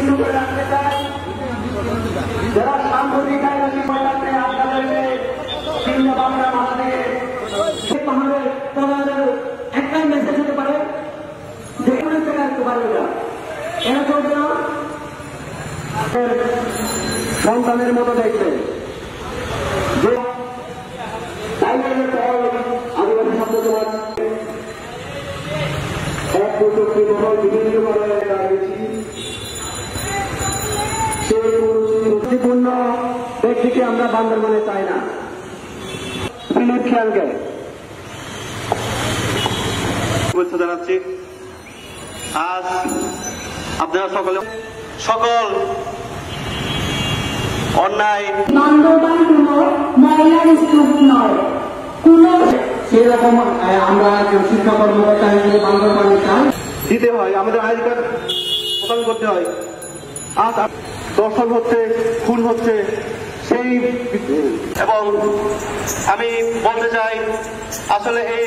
বিন্দু করে রাখতে চাই, যারা সাম্প্রতিক আইনজীবী ময়দানে আপনাদেরকে চিন্তা ভাবনা মাথা থেকে পাহাড়ের তোমাদের একটাই মেসেজ হতে পারে যে অনেক টাকা রাখতে পারবে না, এরা চলবে না, সন্তানের মতো দেখবে। যে আদিবাসী শব্দ তোমার এক প্রযুক্তি বহল বিভিন্ন করে দাঁড়িয়েছি, সেই শান্তিপূর্ণ ব্যক্তিকে আমরা বান্দরবানে চাই না। বিনোদ খেয়ালকে শুভেচ্ছা জানাচ্ছি। আজ আপনারা সকল অন্যায় বান্দরবান কোন ময়লার স্তূপ নয়, কোন সেরকম আমরা শিক্ষা কর্মকর্তা হিসেবে বান্দরবানে চাই দিতে হয়, আমাদের আইডি কার্ড প্রদান করতে হয়। আজ দর্শন হচ্ছে, খুন হচ্ছে, সেই এবং আমি বলতে চাই আসলে এই